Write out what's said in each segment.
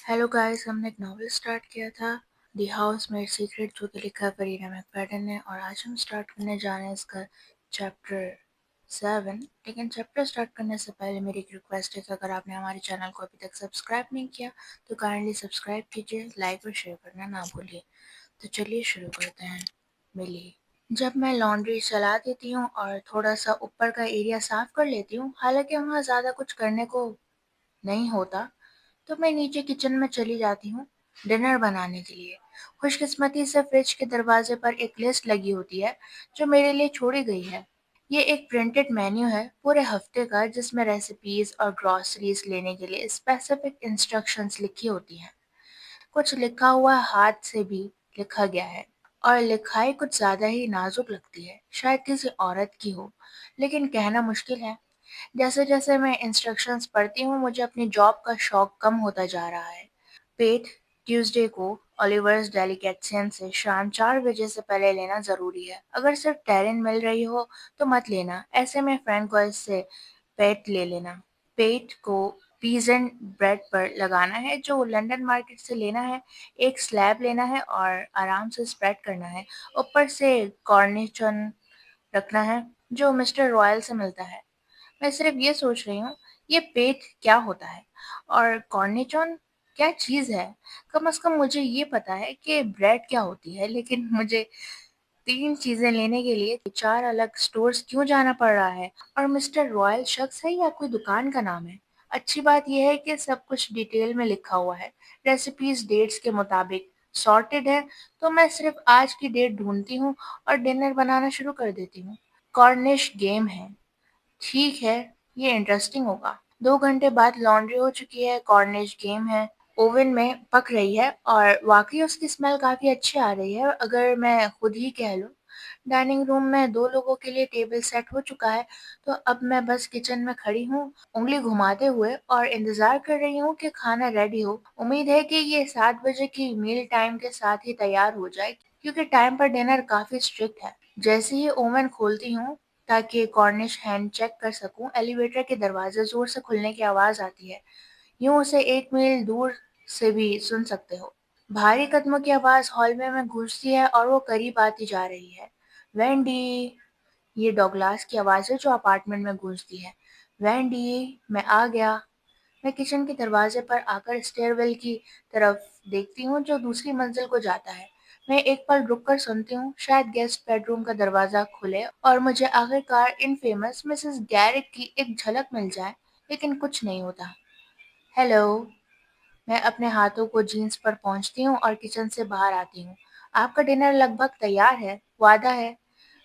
Hello guys, हमने एक novel start किया था दी हाउस मेड सीक्रेट, जो कि लिखा है फरीना मैकफadden ने। और आज हम स्टार्ट करने जा रहे हैं इसका चैप्टर 7। लेकिन चैप्टर स्टार्ट करने से पहले मेरी एक रिक्वेस्ट है कि अगर आपने हमारे चैनल को अभी तक सब्सक्राइब नहीं किया तो काइंडली सब्सक्राइब कीजिए, लाइक और शेयर करना ना भूलिए। तो चलिए शुरू करते हैं। मिली। जब मैं लॉन्ड्री चला देती हूँ और थोड़ा सा ऊपर का एरिया साफ कर लेती हूँ, हालांकि वहाँ ज़्यादा कुछ करने को नहीं होता, तो मैं नीचे किचन में चली जाती हूँ डिनर बनाने के लिए। खुशकिस्मती से फ्रिज के दरवाजे पर एक लिस्ट लगी होती है जो मेरे लिए छोड़ी गई है। ये एक प्रिंटेड मेन्यू है पूरे हफ्ते का, जिसमें रेसिपीज और ग्रोसरीज लेने के लिए स्पेसिफिक इंस्ट्रक्शंस लिखी होती हैं। कुछ लिखा हुआ हाथ से भी लिखा गया है, और लिखाई कुछ ज्यादा ही नाजुक लगती है, शायद किसी औरत की हो, लेकिन कहना मुश्किल है। जैसे जैसे मैं इंस्ट्रक्शंस पढ़ती हूँ, मुझे अपनी जॉब का शौक कम होता जा रहा है। पेट ट्यूसडे को ओलिवर्स डेलिकेटसन से शाम 4 बजे से पहले लेना ज़रूरी है। अगर सिर्फ टेरिन मिल रही हो तो मत लेना, ऐसे में फ्रेंकोइस से पेट ले लेना। पेट को पीजेंट ब्रेड पर लगाना है जो लंदन मार्केट से लेना है। एक स्लैब लेना है और आराम से स्प्रेड करना है। ऊपर से कॉर्निचन रखना है जो मिस्टर रॉयल से मिलता है। मैं सिर्फ ये सोच रही हूँ, ये पेट क्या होता है और कॉर्निचॉन क्या चीज़ है। कम से कम मुझे ये पता है कि ब्रेड क्या होती है, लेकिन मुझे 3 चीज़ें लेने के लिए 4 अलग स्टोर्स क्यों जाना पड़ रहा है। और मिस्टर रॉयल शख्स है या कोई दुकान का नाम है। अच्छी बात यह है कि सब कुछ डिटेल में लिखा हुआ है, रेसिपीज डेट्स के मुताबिक सॉर्टेड है। तो मैं सिर्फ आज की डेट ढूंढती हूँ और डिनर बनाना शुरू कर देती हूँ। कॉर्निश गेम है। ठीक है, ये इंटरेस्टिंग होगा। 2 घंटे बाद लॉन्ड्री हो चुकी है, कॉर्निश गेम है ओवन में पक रही है और वाकई उसकी स्मेल काफी अच्छी आ रही है, अगर मैं खुद ही कह लूं। डाइनिंग रूम में 2 लोगों के लिए टेबल सेट हो चुका है, तो अब मैं बस किचन में खड़ी हूँ, उंगली घुमाते हुए, और इंतजार कर रही हूँ कि खाना रेडी हो। उम्मीद है कि ये 7 बजे की मील टाइम के साथ ही तैयार हो जाए, क्योंकि टाइम पर डिनर काफी स्ट्रिक्ट है। जैसे ही ओवन खोलती हूँ ताकि कॉर्निश हैंड चेक कर सकूं, एलिवेटर के दरवाजे जोर से खुलने की आवाज आती है। यूं उसे 1 मील दूर से भी सुन सकते हो। भारी कदमों की आवाज हॉलवे में गूंजती है और वो करीब आती जा रही है। वेंडी! ये डॉगलास की आवाज है जो अपार्टमेंट में गूंजती है। वेंडी, मैं आ गया। मैं किचन के दरवाजे पर आकर स्टेयरवेल की तरफ देखती हूँ जो दूसरी मंजिल को जाता है। मैं एक पल रुककर सुनती हूँ, शायद गेस्ट बेडरूम का दरवाजा खुले और मुझे आखिरकार इनफेमस मिसेस गैरिक की एक झलक मिल जाए, लेकिन कुछ नहीं होता। हेलो। मैं अपने हाथों को जीन्स पर पहुंचती हूँ और किचन से बाहर आती हूँ। आपका डिनर लगभग तैयार है, वादा है।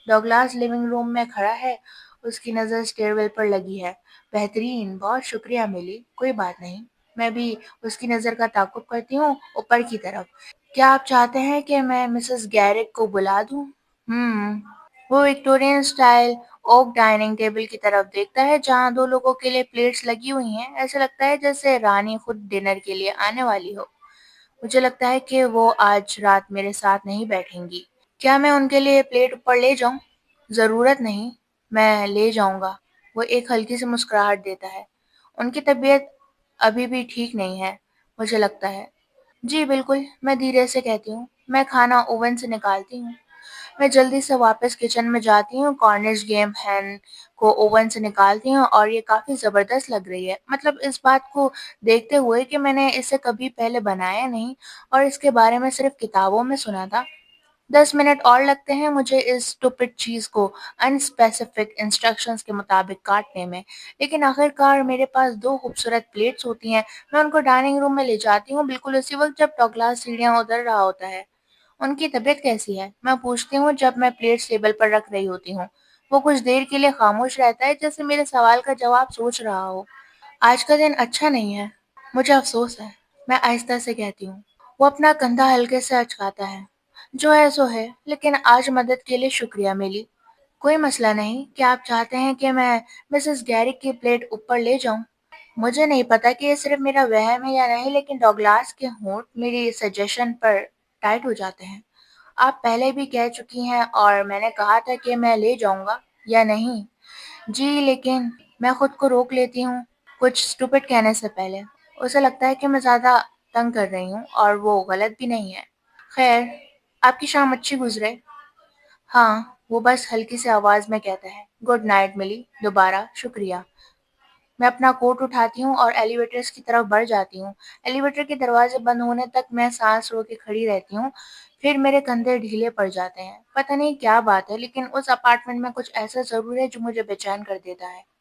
डॉगलास लिविंग रूम में खड़ा है, उसकी नज़र स्टेयरवेल पर लगी है। बेहतरीन, बहुत शुक्रिया मिली, कोई बात नहीं। मैं भी उसकी नज़र का ताक़ुब करती हूँ ऊपर की तरफ। क्या आप चाहते हैं कि मैं मिसेस गैरिक को बुला दूँ? हम्म। वो Victorian style oak dining table की तरफ देखता है जहाँ 2 लोगों के लिए प्लेट्स लगी हुई हैं। ऐसा लगता है जैसे रानी खुद डिनर के लिए आने वाली हो। मुझे लगता है कि वो आज रात मेरे साथ नहीं बैठेंगी। क्या मैं उनके लिए प्लेट ऊपर ले जाऊं? जरूरत नहीं, मैं ले जाऊंगा। वो एक हल्की सी मुस्कुराहट देता है। उनकी तबीयत अभी भी ठीक नहीं है, मुझे लगता है। जी बिल्कुल, मैं धीरे से कहती हूँ। मैं खाना ओवन से निकालती हूँ। मैं जल्दी से वापस किचन में जाती हूँ, कॉर्निश गेम हैन को ओवन से निकालती हूँ और ये काफ़ी ज़बरदस्त लग रही है। मतलब इस बात को देखते हुए कि मैंने इसे कभी पहले बनाया नहीं और इसके बारे में सिर्फ किताबों में सुना था। 10 मिनट और लगते हैं मुझे इस स्टूपिड चीज़ को अनस्पेसिफिक इंस्ट्रक्शंस के मुताबिक काटने में, लेकिन आखिरकार मेरे पास 2 खूबसूरत प्लेट्स होती हैं। मैं उनको डाइनिंग रूम में ले जाती हूँ, बिल्कुल उसी वक्त जब डॉगलास सीढ़ियाँ उतर रहा होता है। उनकी तबीयत कैसी है? मैं पूछती हूँ जब मैं प्लेट्स टेबल पर रख रही होती हूँ। वो कुछ देर के लिए खामोश रहता है, जैसे मेरे सवाल का जवाब सोच रहा हो। आज का दिन अच्छा नहीं है, मुझे अफसोस है, मैं आहिस्ता से कहती हूँ। वो अपना कंधा हल्के से अचकाता है। जो है सो है, लेकिन आज मदद के लिए शुक्रिया मिली। कोई मसला नहीं। क्या आप चाहते हैं कि मैं मिसेस गैरिक की प्लेट ऊपर ले जाऊं? मुझे नहीं पता कि ये सिर्फ मेरा वहम है या नहीं, लेकिन डॉगलास के होंठ मेरी सजेशन पर टाइट हो जाते हैं। आप पहले भी कह चुकी हैं और मैंने कहा था कि मैं ले जाऊंगा या नहीं। जी, लेकिन मैं खुद को रोक लेती हूँ कुछ स्टूपिड कहने से पहले। उसे लगता है कि मैं ज़्यादा تنگ کر رہی ہوں اور وہ غلط بھی نہیں ہے۔ خیر، آپ کی شام اچھی گزرے۔ ہاں، وہ بس ہلکی سی آواز میں کہتا ہے۔ گڈ نائٹ ملی، دوبارہ شکریہ۔ میں اپنا کوٹ اٹھاتی ہوں اور ایلیویٹرز کی طرف بڑھ جاتی ہوں۔ ایلیویٹر کے دروازے بند ہونے تک میں سانس رو کے کھڑی رہتی ہوں، پھر میرے کندھے ڈھیلے پڑ جاتے ہیں۔ پتہ نہیں کیا بات ہے، لیکن اس اپارٹمنٹ میں کچھ ایسا ضرور ہے جو مجھے بے چین کر دیتا ہے۔